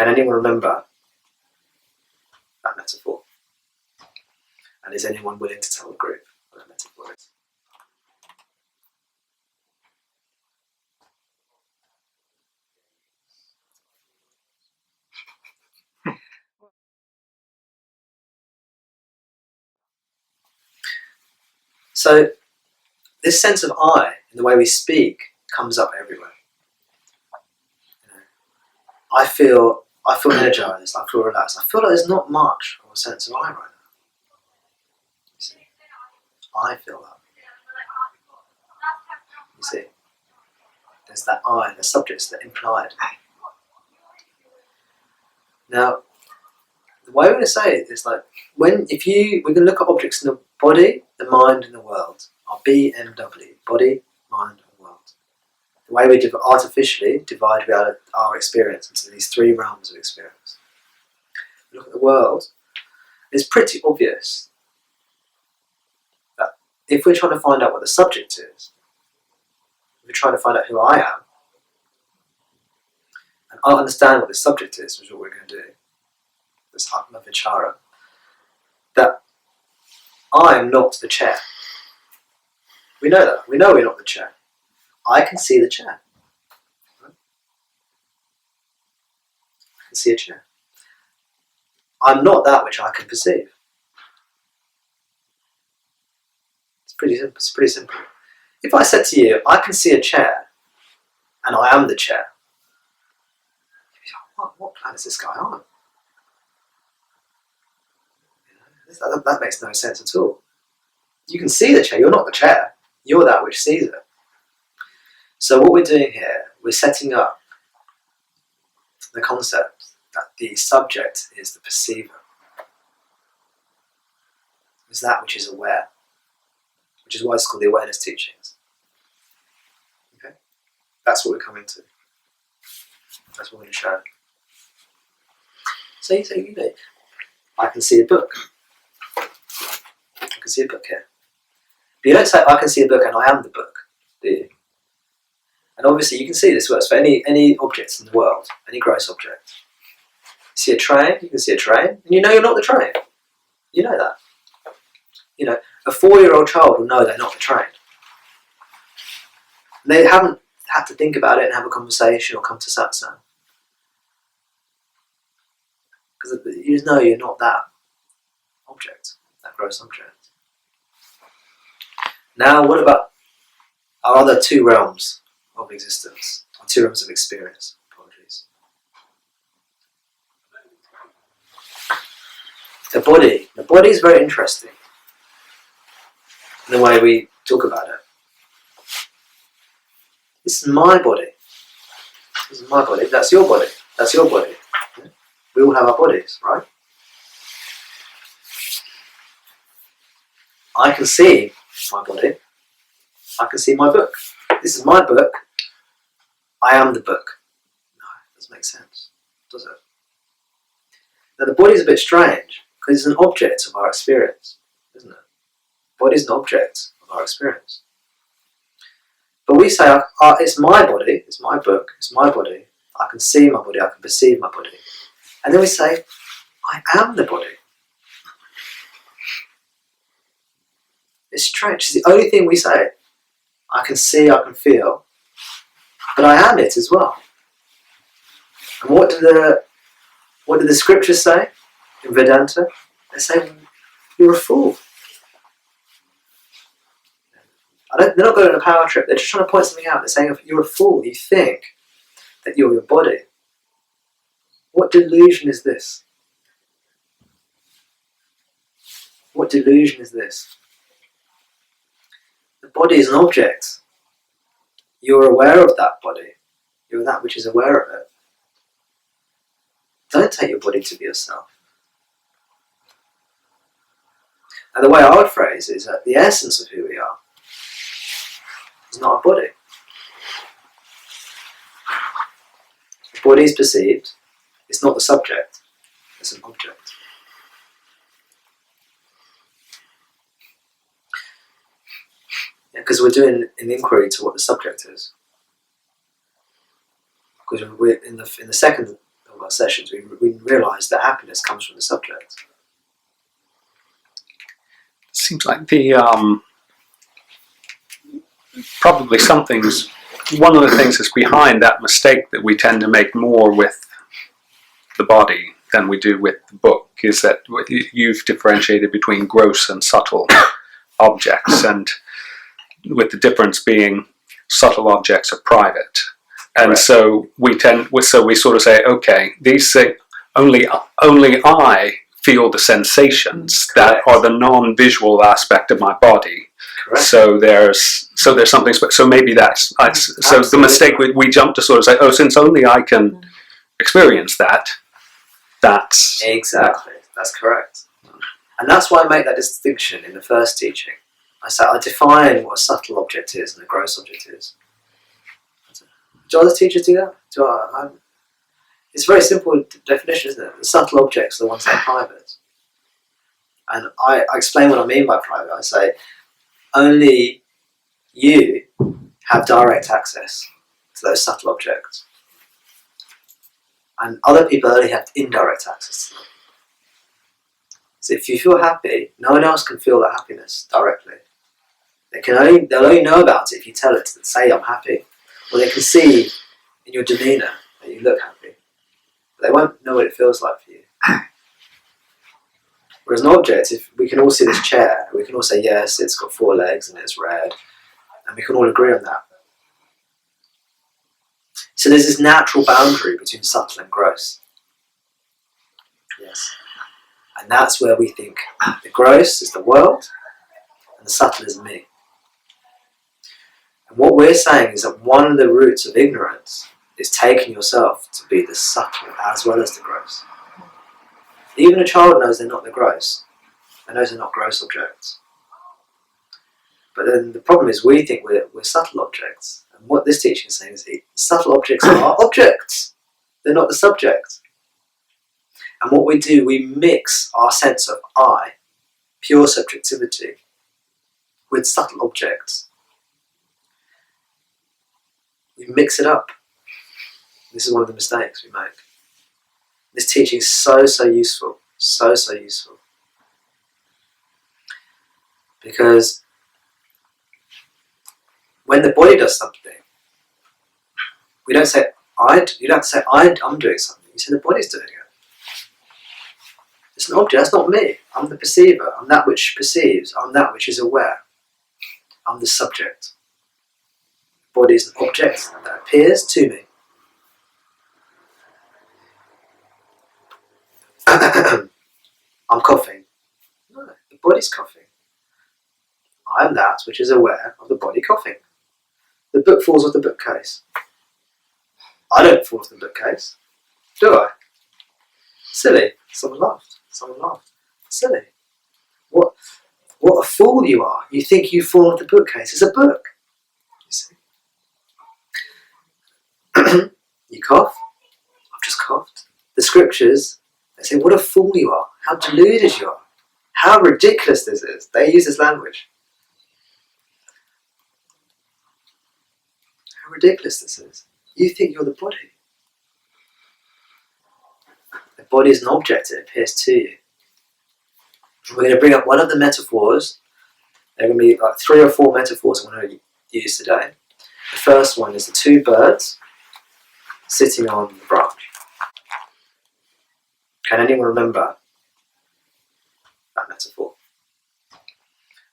Can anyone remember that metaphor? And is anyone willing to tell the group what that metaphor is? So this sense of I in the way we speak comes up everywhere. I feel energized, I feel relaxed. I feel like there's not much of a sense of I right now. You see? I feel that. You see? There's that I, the subjects that implied. Now, the way we're going to say it is like, we can look at objects in the body, the mind, and the world. Our BMW, body, mind, and world. The way we artificially divide our experience into these three realms of experience. We look at the world, it's pretty obvious that if we're trying to find out what the subject is, if we're trying to find out who I am, and I understand what the subject is, which is what we're going to do, this Atma Vichara, that I am not the chair. We know that. We know we're not the chair. I can see the chair. I can see a chair. I'm not that which I can perceive. It's pretty simple. If I said to you, I can see a chair, and I am the chair, what planet is this guy on? That makes no sense at all. You can see the chair, you're not the chair. You're that which sees it. So what we're doing here, we're setting up the concept that the subject is the perceiver. Is that which is aware. Which is why it's called the awareness teachings. Okay? That's what we're coming to. That's what we're going to show. So you say, I can see a book. I can see a book here. But you don't say, I can see a book and I am the book, do you? And obviously you can see this works for any objects in the world, any gross object. You see a train, you can see a train, and you know you're not the train. You know that. A 4-year-old child will know they're not the train. And they haven't had to think about it and have a conversation or come to satsang. Because you know you're not that object, that gross object. Now, what about our other two realms of existence, or two realms of experience? Apologies. The body is very interesting in the way we talk about it. This is my body. This is my body. That's your body. That's your body. We all have our bodies, right? I can see my body. I can see my book. This is my book. I am the book. No, it doesn't make sense, does it? Now the body is a bit strange because it's an object of our experience, isn't it? The body is an object of our experience. But we say, it's my body, it's my book, it's my body. I can see my body, I can perceive my body. And then we say, I am the body. It's strange. It's the only thing we say. I can see, I can feel, but I am it as well. And what do the scriptures say in Vedanta? They say, you're a fool. They're not going on a power trip. They're just trying to point something out. They're saying, you're a fool. You think that you're your body. What delusion is this? What delusion is this? The body is an object. You're aware of that body. You're that which is aware of it. Don't take your body to be yourself. And the way I would phrase it is that the essence of who we are is not a body. The body is perceived. It's not the subject. It's an object. Because we're doing an inquiry to what the subject is. Because we're in the second of our sessions, we realise that happiness comes from the subject. Seems like the probably something's one of the things that's behind that mistake that we tend to make more with the body than we do with the book is that you've differentiated between gross and subtle objects, and with the difference being subtle objects are private, and Correct. so we sort of say, okay, these things only I feel the sensations Correct. that are the non-visual aspect of my body. Correct. So there's something. So maybe that's so the mistake we jump to sort of say, oh, since only I can experience that. That's exactly that's correct, and that's why I make that distinction in the first teaching. I define what a subtle object is and a gross object is. Do other teachers do that? It's a very simple definition, isn't it? The subtle objects are the ones that are private. And I explain what I mean by private. I say, only you have direct access to those subtle objects. And other people only have indirect access to them. So if you feel happy, no one else can feel that happiness directly. They'll only know about it if you tell it to say I'm happy. Or they can see in your demeanour that you look happy. But they won't know what it feels like for you. Whereas an object, if we can all see this chair, we can all say, yes, it's got 4 legs and it's red, and we can all agree on that. So there's this natural boundary between subtle and gross. Yes. And that's where we think the gross is the world, and the subtle is me. And what we're saying is that one of the roots of ignorance is taking yourself to be the subtle as well as the gross. Even a child knows they're not the gross. They know they're not gross objects. But then the problem is we think we're subtle objects. And what this teaching is saying is subtle objects are objects. They're not the subject. And what we do, we mix our sense of I, pure subjectivity, with subtle objects. We mix it up. This is one of the mistakes we make. This teaching is so useful, so useful. Because when the body does something, we don't say, you don't have to say, I'm doing something. You say the body's doing it. It's an object, that's not me. I'm the perceiver. I'm that which perceives. I'm that which is aware. I'm the subject. The body is an object that appears to me. I'm coughing. No, the body's coughing. I'm that which is aware of the body coughing. The book falls off the bookcase. I don't fall off the bookcase, do I? Silly. Someone laughed. Silly. What a fool you are. You think you fall off the bookcase. It's a book. You see? You cough. I've just coughed. The scriptures, they say, what a fool you are. How deluded you are. How ridiculous this is. They use this language. How ridiculous this is. You think you're the body. The body is an object, it appears to you. We're going to bring up one of the metaphors. There are going to be like 3 or 4 metaphors I'm going to use today. The first one is the 2 birds sitting on the branch. Can anyone remember that metaphor?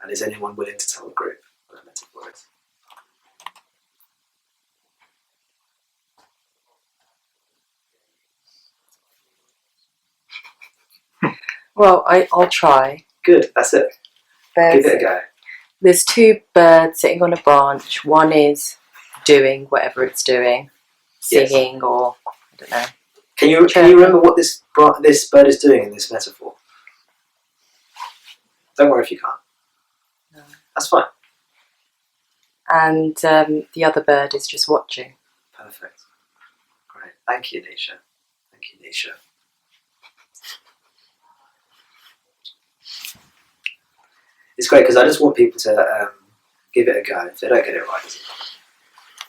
And is anyone willing to tell the group what that metaphor is? Well, I'll try. Good, that's it. Give it a go. There's 2 birds sitting on a branch. One is doing whatever it's doing, singing, yes, or I don't know. Can you remember what this bird is doing in this metaphor? Don't worry if you can't. No. That's fine. And the other bird is just watching. Perfect. Great. Thank you, Nisha. It's great because I just want people to give it a go. If they don't get it right, doesn't matter.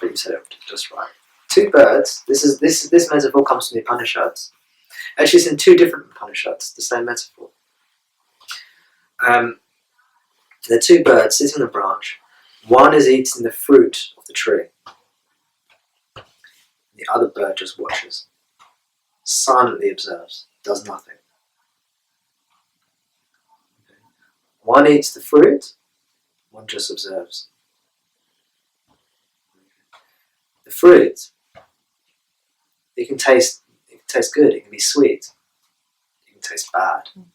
But you said it just right. 2 birds. This metaphor comes from the Upanishads. Actually, it's in two different Upanishads, the same metaphor. There are two birds sitting on a branch. One is eating the fruit of the tree. The other bird just watches, silently observes, does nothing. One eats the fruit, one just observes. The fruit, it can taste good, it can be sweet, it can taste bad, it can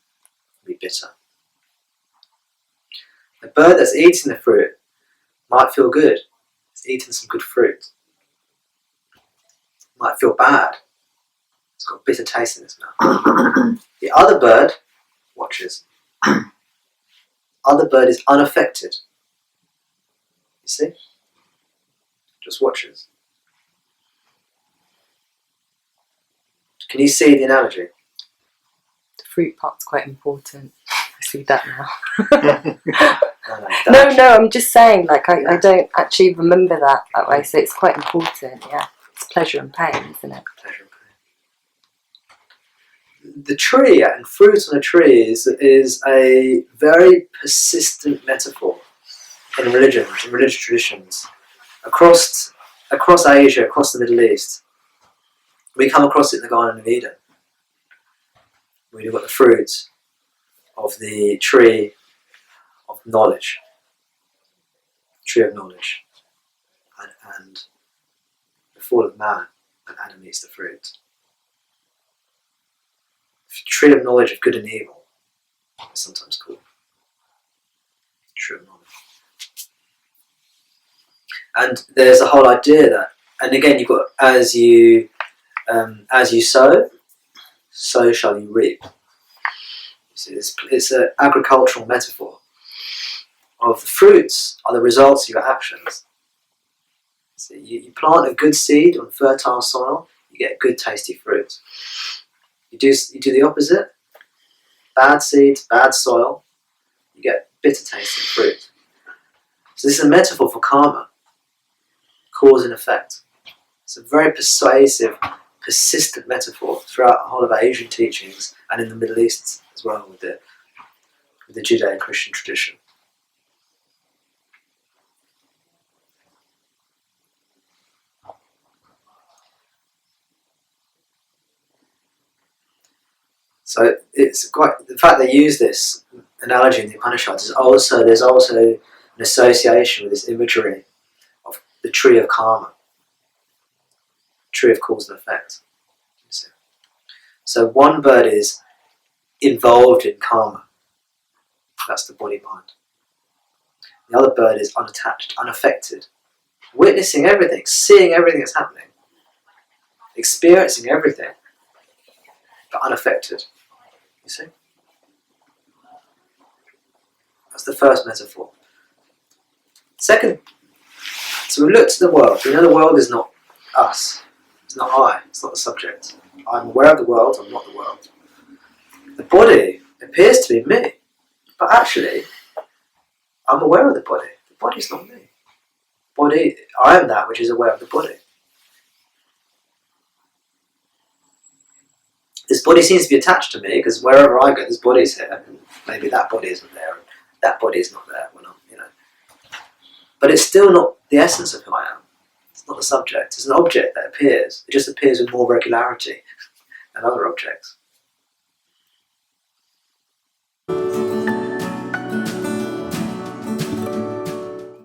be bitter. The bird that's eating the fruit might feel good, it's eating some good fruit. Might feel bad, it's got a bitter taste in its mouth. The other bird watches. Other bird is unaffected. You see? Just watches. Can you see the analogy? The fruit part's quite important. I see that now. No, No, I'm just saying, like, I don't actually remember that way, so it's quite important, yeah. It's pleasure and pain, isn't it? Pleasure and pain. The tree and fruit on a tree is a very persistent metaphor in religion, in religious traditions. Across Asia, across the Middle East, we come across it in the Garden of Eden. We've got the fruit of the tree of knowledge. Tree of knowledge. And the fall of man, and Adam eats the fruit. Tree of knowledge of good and evil, it's sometimes called. Tree of knowledge. And there's a whole idea that, and again, you've got as you sow, so shall you reap. It's an agricultural metaphor of the fruits are the results of your actions. So you plant a good seed on fertile soil, you get good tasty fruit. You do the opposite, bad seeds, bad soil, you get bitter tasting fruit. So this is a metaphor for karma, cause and effect. It's a very persuasive, persistent metaphor throughout the whole of Asian teachings and in the Middle East as well with the Judeo-Christian tradition. So it's quite, the fact they use this analogy in the Upanishads there's also an association with this imagery of the tree of karma, tree of cause and effect. So one bird is involved in karma, that's the body mind. The other bird is unattached, unaffected, witnessing everything, seeing everything that's happening, experiencing everything, but unaffected. You see? That's the first metaphor. Second, so we've looked at the world. We know the world is not us. It's not I. It's not the subject. I'm aware of the world. I'm not the world. The body appears to be me, but actually, I'm aware of the body. The body's not me. Body, I am that which is aware of the body. This body seems to be attached to me because wherever I go, this body's here. Maybe that body isn't there, and that body is not there when I'm, But it's still not the essence of who I am. It's not the subject. It's an object that appears. It just appears with more regularity than other objects.